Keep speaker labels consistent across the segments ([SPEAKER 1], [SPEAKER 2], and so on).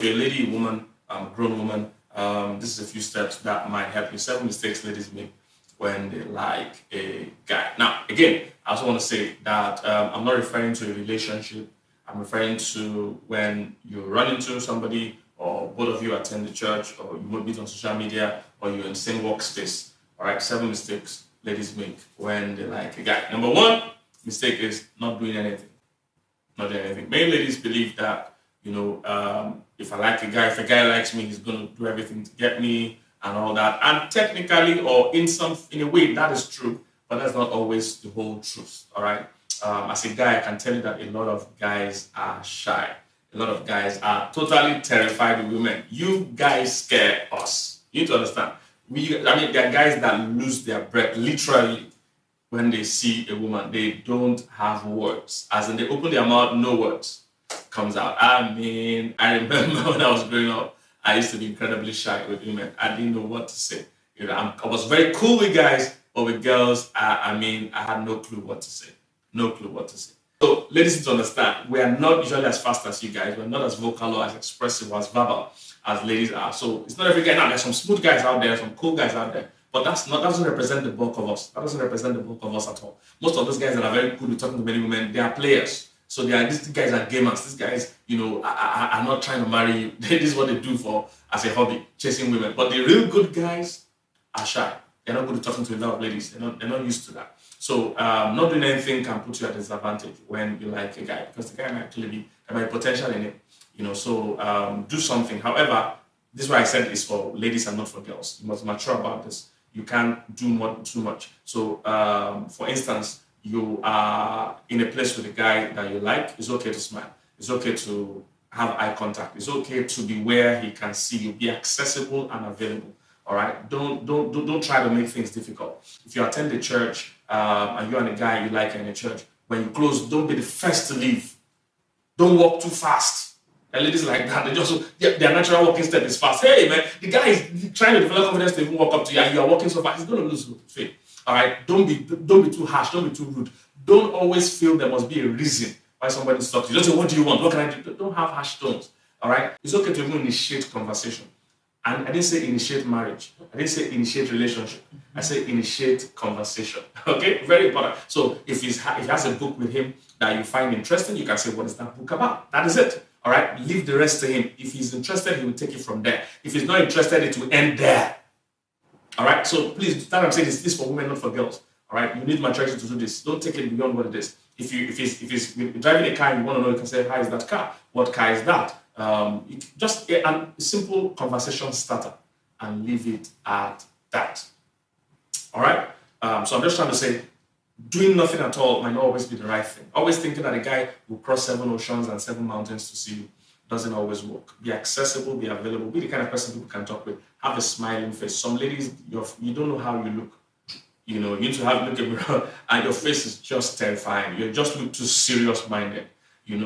[SPEAKER 1] You're a lady, a woman, grown woman, this is a few steps that might help you. 7 mistakes ladies make when they like a guy. Now, again, I also want to say that I'm not referring to a relationship. I'm referring to when you run into somebody, or both of you attend the church, or you meet on social media, or you're in the same workspace. All right, 7 mistakes ladies make when they like a guy. Number one mistake is not doing anything. Not doing anything. Many ladies believe that, if I like a guy, if a guy likes me, he's going to do everything to get me and all that. And technically, or in a way, that is true, but that's not always the whole truth. All right. As a guy, I can tell you that a lot of guys are shy. A lot of guys are totally terrified of women. You guys scare us. You need to understand. There are guys that lose their breath literally when they see a woman. They don't have words. As in, they open their mouth, no words comes out. I remember when I was growing up, I used to be incredibly shy with women. I didn't know what to say. I was very cool with guys, but with girls, I had no clue what to say. No clue what to say. So, ladies need to understand, we are not usually as fast as you guys. We're not as vocal or as expressive or as verbal as ladies are. So, it's not every guy. Now, there's some smooth guys out there, some cool guys out there. But that doesn't represent the bulk of us. That doesn't represent the bulk of us at all. Most of those guys that are very good with talking to many women, they are players. So these guys are gamers. These guys, are not trying to marry you. This is what they do as a hobby, chasing women. But the real good guys are shy. They're not good at talking to a lot of ladies. They're not used to that. So not doing anything can put you at a disadvantage when you like a guy, because the guy might actually there might be potential in it. So do something. However, this is why I said it's for ladies and not for girls. You must mature about this. You can't do too much. So, for instance, you are in a place with a guy that you like. It's okay to smile. It's okay to have eye contact. It's okay to be where he can see you. Be accessible and available. All right. Don't try to make things difficult. If you attend the church and you and a guy you like in the church, when you close, don't be the first to leave. Don't walk too fast. And ladies like that, their natural walking step is fast. Hey man, the guy is trying to develop confidence to even walk up to you, and you are walking so fast, he's going to lose faith. All right, don't be too harsh, don't be too rude. Don't always feel there must be a reason why somebody stops you. Don't say, what do you want? What can I do? Don't have harsh tones. All right, it's okay to even initiate conversation. And I didn't say initiate marriage. I didn't say initiate relationship. I said initiate conversation. Okay, very important. So if he has a book with him that you find interesting, you can say, what is that book about? That is it. All right, leave the rest to him. If he's interested, he will take it from there. If he's not interested, it will end there. All right, so please, that I'm saying is for women, not for girls. All right, you need maturity to do this. Don't take it beyond what it is. If he's driving a car and you want to know, you can say, how is that car? What car is that? Just a simple conversation starter and leave it at that. All right, so I'm just trying to say, doing nothing at all might not always be the right thing. Always thinking that a guy will cross 7 oceans and 7 mountains to see you doesn't always work. Be accessible, be available, be the kind of person people can talk with. Have a smiling face. Some ladies, you don't know how you look. You need to look at mirror and your face is just terrifying. You just look too serious-minded.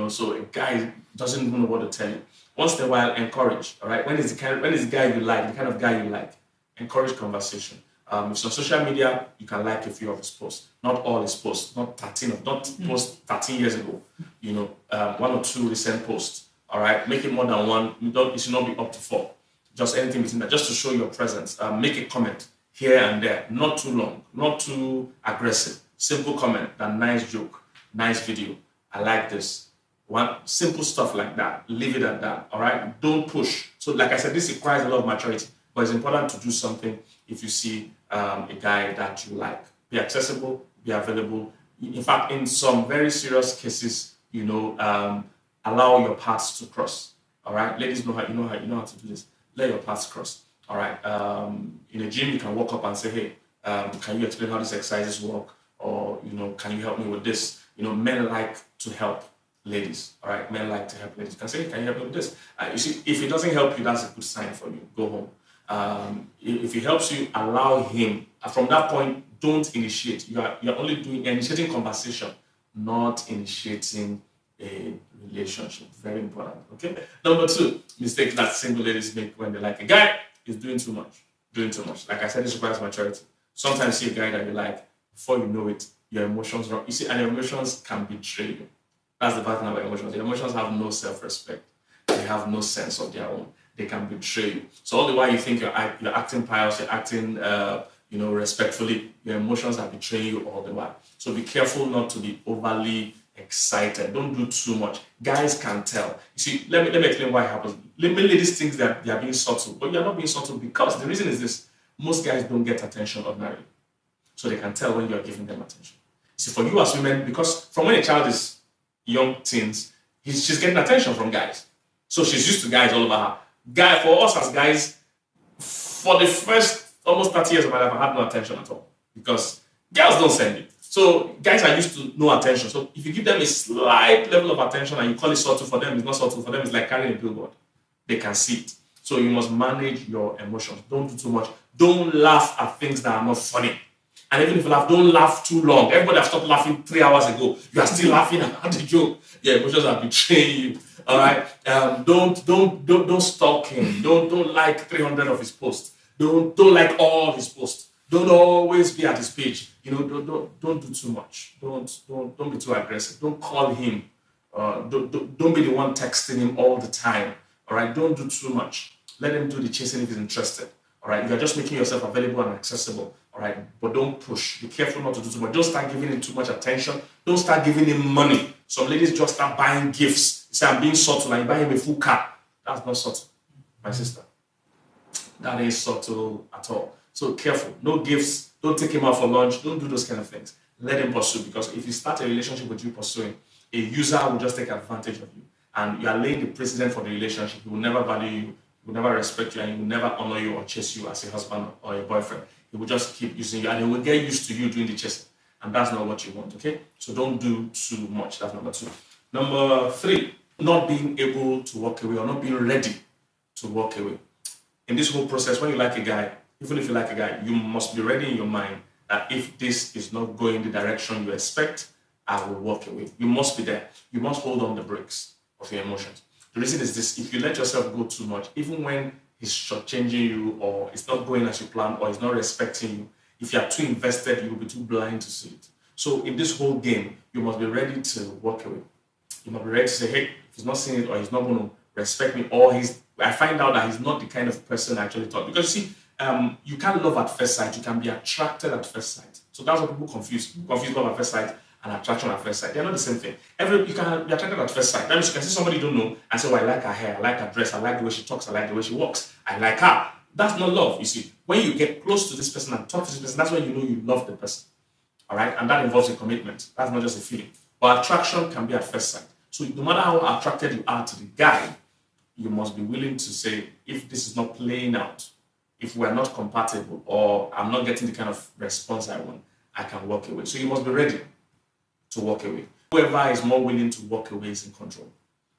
[SPEAKER 1] So a guy doesn't even know what to tell you. Once in a while, encourage. All right. When is the guy you like? The kind of guy you like. Encourage conversation. If it's on social media, you can like a few of his posts. Not all his posts. Not posts 13 years ago. 1 or 2 recent posts. All right. Make it more than 1. It should not be up to 4. Just anything between that, just to show your presence. Make a comment here and there. Not too long. Not too aggressive. Simple comment. That nice joke. Nice video. I like this. One simple stuff like that. Leave it at that. All right. Don't push. So, like I said, this requires a lot of maturity. But it's important to do something if you see a guy that you like. Be accessible, be available. In fact, in some very serious cases, allow your paths to cross. All right, ladies know how to do this. Let your paths cross. All right. In a gym, you can walk up and say, "Hey, can you explain how these exercises work?" Or can you help me with this? Men like to help ladies. All right, men like to help ladies. You can say, "Hey, can you help me with this?" You see, if it doesn't help you, that's a good sign for you. Go home. If he helps you, allow him. From that point, don't initiate. You're only initiating conversation, not initiating a relationship. Very important. Okay. Number 2 mistake that single ladies make when they like a guy is doing too much. Doing too much. Like I said, this requires maturity. Sometimes you see a guy that you like, before you know it, your emotions run. You see, and your emotions can betray you. That's the bad thing about emotions. Your emotions have no self-respect. they have no sense of their own. They can betray you. So all the while you think you're acting pious, you're acting respectfully, your emotions are betraying you all the while. So be careful not to be overly excited. Don't do too much. Guys can tell. You see, let me explain why it happens. Many ladies think that they are being subtle, but you're not being subtle because the reason is this: most guys don't get attention ordinarily. So they can tell when you're giving them attention. See, for you as women, because from when a child is young teens, she's getting attention from guys. So she's used to guys all over her. For us as guys, for the first almost 30 years of my life, I had no attention at all because girls don't send me. So guys are used to no attention. So if you give them a slight level of attention and you call it subtle, for them it's not subtle. For them it's like carrying a billboard. They can see it. So you must manage your emotions. Don't do too much. Don't laugh at things that are not funny. And even if you laugh, don't laugh too long. Everybody has stopped laughing 3 hours ago. You are still laughing at the joke. Your emotions are betraying you. All right. Don't stalk him. Don't like 300 of his posts. Don't like all his posts. Don't always be at his page. Don't do too much. Don't be too aggressive. Don't call him. Don't be the one texting him all the time. All right. Don't do too much. Let him do the chasing if he's interested. All right. You're just making yourself available and accessible. All right. But don't push. Be careful not to do too much. Don't start giving him too much attention. Don't start giving him money. Some ladies just start buying gifts. You say, I'm being subtle, and you buy him a full car. That's not subtle, my sister. That ain't subtle at all. So careful. No gifts. Don't take him out for lunch. Don't do those kind of things. Let him pursue, because if you start a relationship with you pursuing, a user will just take advantage of you. And you are laying the precedent for the relationship. He will never value you. He will never respect you, and he will never honor you or chase you as a husband or a boyfriend. He will just keep using you, and he will get used to you doing the chasing. And that's not what you want, okay? So don't do too much. That's number 2. Number 3, not being able to walk away or not being ready to walk away. In this whole process, when you like a guy, even if you like a guy, you must be ready in your mind that if this is not going the direction you expect, I will walk away. You must be there. You must hold on the brakes of your emotions. The reason is this: if you let yourself go too much, even when he's shortchanging you, or it's not going as you planned, or he's not respecting you, if you are too invested, you will be too blind to see it. So in this whole game, you must be ready to walk away. You must be ready to say, hey, if he's not seeing it, or he's not going to respect me, or I find out that he's not the kind of person I actually thought. Because you see, you can't love at first sight. You can be attracted at first sight. So that's what people confuse. People confuse love at first sight and attraction at first sight. They're not the same thing. You can be attracted at first sight. That means you can see somebody you don't know and say, oh, I like her hair, I like her dress, I like the way she talks, I like the way she walks, I like her. That's not love, you see. When you get close to this person and talk to this person, that's when you know you love the person. All right? And that involves a commitment. That's not just a feeling. But attraction can be at first sight. So no matter how attracted you are to the guy, you must be willing to say, if this is not playing out, if we're not compatible, or I'm not getting the kind of response I want, I can walk away. So you must be ready to walk away. Whoever is more willing to walk away is in control.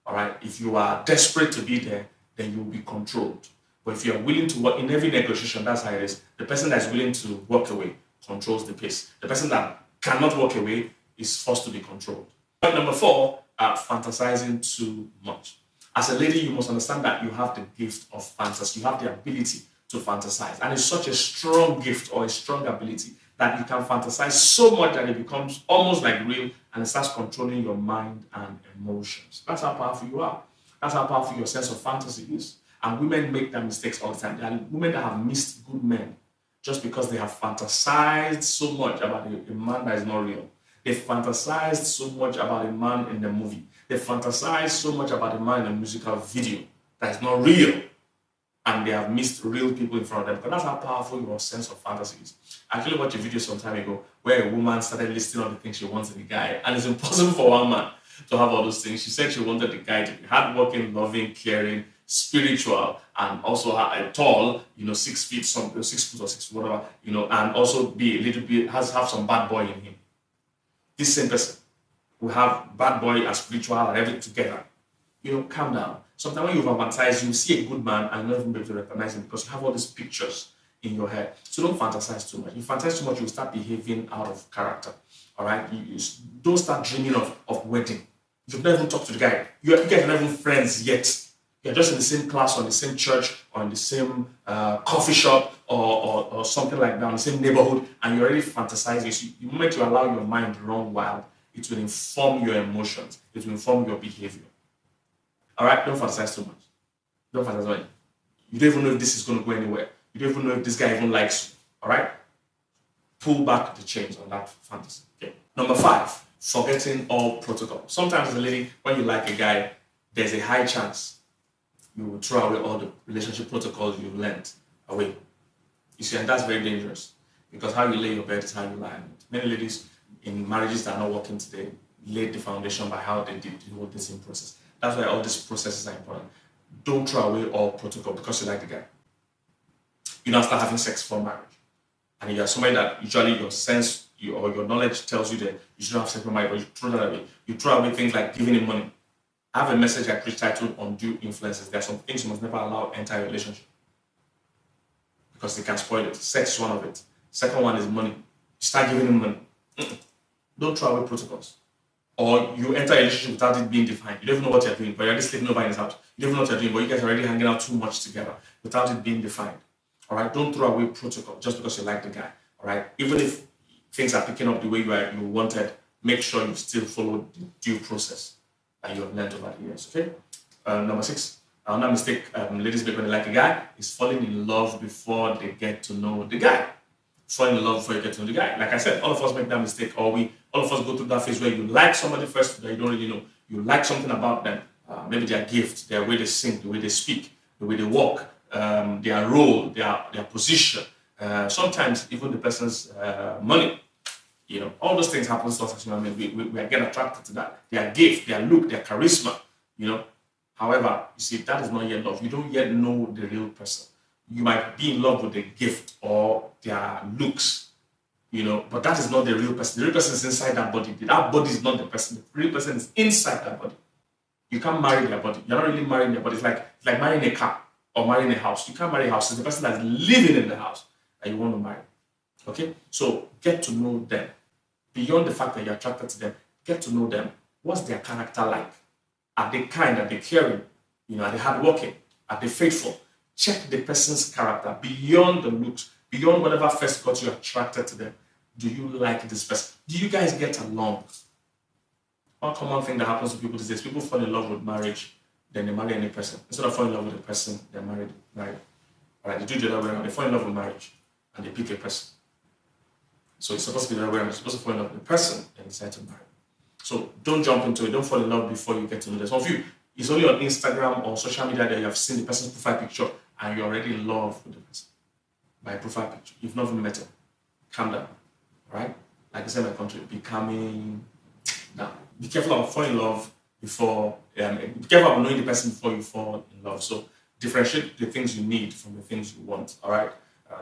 [SPEAKER 1] All right? If you are desperate to be there, then you will be controlled. But if you are willing to work in every negotiation, that's how it is. The person that is willing to walk away controls the pace. The person that cannot walk away is forced to be controlled. Point number 4, fantasizing too much. As a lady, you must understand that you have the gift of fantasy. You have the ability to fantasize. And it's such a strong gift or a strong ability that you can fantasize so much that it becomes almost like real, and it starts controlling your mind and emotions. That's how powerful you are. That's how powerful your sense of fantasy is. And women make that mistakes all the time. There are women that have missed good men just because they have fantasized so much about a man that is not real. They fantasized so much about a man in the movie. They fantasized so much about a man in a musical video that is not real. And they have missed real people in front of them. Because that's how powerful your sense of fantasy is. I actually watched a video some time ago where a woman started listing all the things she wants in a guy. And it's impossible for one man to have all those things. She said she wanted the guy to be hardworking, loving, caring, spiritual, and also tall, 6 feet, 6 foot or 6 foot, whatever, and also be a little bit, have some bad boy in him. This same person will have bad boy and spiritual and everything together. Calm down. Sometimes when you fantasize, you see a good man and not even be able to recognize him because you have all these pictures in your head. So don't fantasize too much. If you fantasize too much, you'll start behaving out of character. All right? You don't start dreaming of wedding. You've never even talked to the guy. You guys are not even friends yet. You're just in the same class or in the same church or in the same coffee shop or something like that, in the same neighborhood, and you're already fantasizing. So the moment you allow your mind to run wild, it will inform your emotions. It will inform your behavior. All right, don't fantasize too much. Don't fantasize too much. You don't even know if this is going to go anywhere. You don't even know if this guy even likes you. All right, pull back the chains on that fantasy. Okay. Number 5, forgetting all protocol. Sometimes as a lady, when you like a guy, there's a high chance you will throw away all the relationship protocols you learned away. You see, and that's very dangerous because how you lay your bed is how you lie on it. Many ladies in marriages that are not working today laid the foundation by how they did the whole dating process. That's why all these processes are important. Don't throw away all protocol because you like the guy. You now start having sex for marriage. And you're somebody that usually your sense or your knowledge tells you that you shouldn't have sex for marriage, but you throw that away. You throw away things like giving him money. I have a message I preach titled Undue Influences. There are some things you must never allow enter a relationship because they can spoil it. Sex is one of it. Second one is money. You start giving him money. Don't throw away protocols. Or you enter a relationship without it being defined. You don't even know what you're doing, but you're just sleeping over in his house. You don't even know what you're doing, but you guys are already hanging out too much together without it being defined. All right, don't throw away protocol just because you like the guy. All right, even if things are picking up the way you wanted, make sure you still follow the due process that you have learned over the years. Okay. Number 6, another mistake ladies make when they like a guy is falling in love before they get to know the guy. Falling in love before you get to know the guy. Like I said, all of us make that mistake, or all of us go through that phase where you like somebody first that you don't really know. You like something about them, maybe their gift, their way they sing, the way they speak, the way they walk, their role, their position, sometimes even the person's money. You know, all those things happen to us as human beings. We get attracted to that. Their gift, their look, their charisma, you know. However, you see, that is not yet love. You don't yet know the real person. You might be in love with the gift or their looks, you know, but that is not the real person. The real person is inside that body. That body is not the person. The real person is inside that body. You can't marry their body. You're not really marrying their body. It's like marrying a car or marrying a house. You can't marry a house. It's the person that's living in the house that you want to marry. Okay? So get to know them. Beyond the fact that you're attracted to them, get to know them. What's their character like? Are they kind? Are they caring? You know, are they hardworking? Are they faithful? Check the person's character beyond the looks, beyond whatever first got you attracted to them. Do you like this person? Do you guys get along? One common thing that happens to people these days, people fall in love with marriage, then they marry any person. Instead of falling in love with a person, they're married. All right, they do the other way around. They fall in love with marriage and they pick a person. So it's supposed to be the other way around. You're supposed to fall in love with a person and decide to marry. So don't jump into it. Don't fall in love before you get to know them. Some of you, it's only on Instagram or social media that you have seen the person's profile picture and you're already in love with the person by profile picture. You've not even met him. Calm down, right? Like I said in my country, be calming down. Be careful of falling in love before, be careful of knowing the person before you fall in love. So differentiate the things you need from the things you want, all right?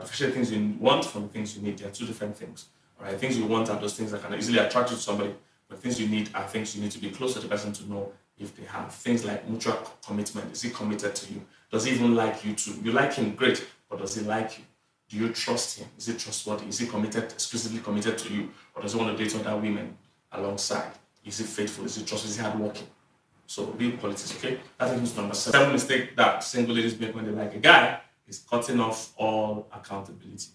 [SPEAKER 1] Differentiate the things you want from the things you need. They are two different things, all right? Things you want are those things that can easily attract you to somebody, but things you need are things you need to be close to the person to know if they have. Things like mutual commitment. Is he committed to you? Does he even like you too? You like him, great, but does he like you? Do you trust him? Is he trustworthy? Is he committed, exclusively committed to you? Or does he want to date other women alongside? Is he faithful? Is he trustworthy? Is he hardworking? So real qualities, okay? That is number 7. 7 mistake that single ladies make when they like a guy is cutting off all accountability.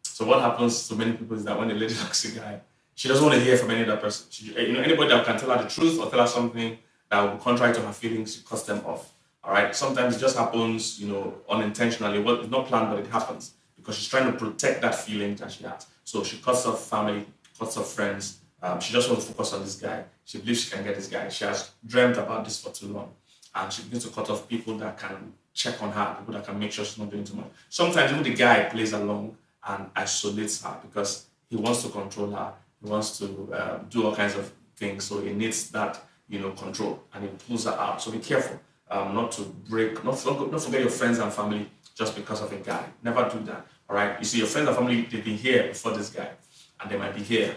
[SPEAKER 1] So what happens to many people is that when a lady likes a guy, she doesn't want to hear from any other person. Anybody that can tell her the truth or tell her something that will be contrary to her feelings, she cuts them off. All right. Sometimes it just happens, unintentionally. Well, it's not planned, but it happens because she's trying to protect that feeling that she has. So she cuts off family, cuts off friends. She just wants to focus on this guy. She believes she can get this guy. She has dreamt about this for too long, and she begins to cut off people that can check on her, people that can make sure she's not doing too much. Sometimes even the guy plays along and isolates her because he wants to control her. He wants to do all kinds of things. So he needs that, control, and he pulls her out. So be careful. Not to break, not forget your friends and family just because of a guy. Never do that. All right. You see, your friends and family, they've been here before this guy, and they might be here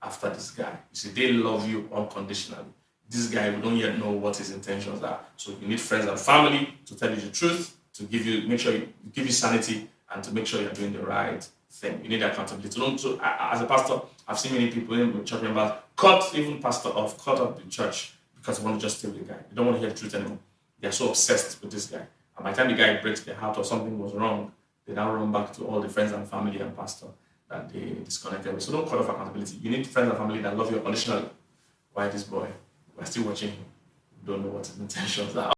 [SPEAKER 1] after this guy. You see, they love you unconditionally. This guy, we don't yet know what his intentions are. So you need friends and family to tell you the truth, to make sure you give you sanity, and to make sure you're doing the right thing. You need accountability. As a pastor, I've seen many people in church members cut up the church because they want to just stay with the guy. They don't want to hear the truth anymore. They're so obsessed with this guy. And by the time the guy breaks their heart or something was wrong, they now run back to all the friends and family and pastor that they disconnected with. So don't cut off accountability. You need friends and family that love you unconditionally. Why this boy? We're still watching him. We don't know what his intentions are.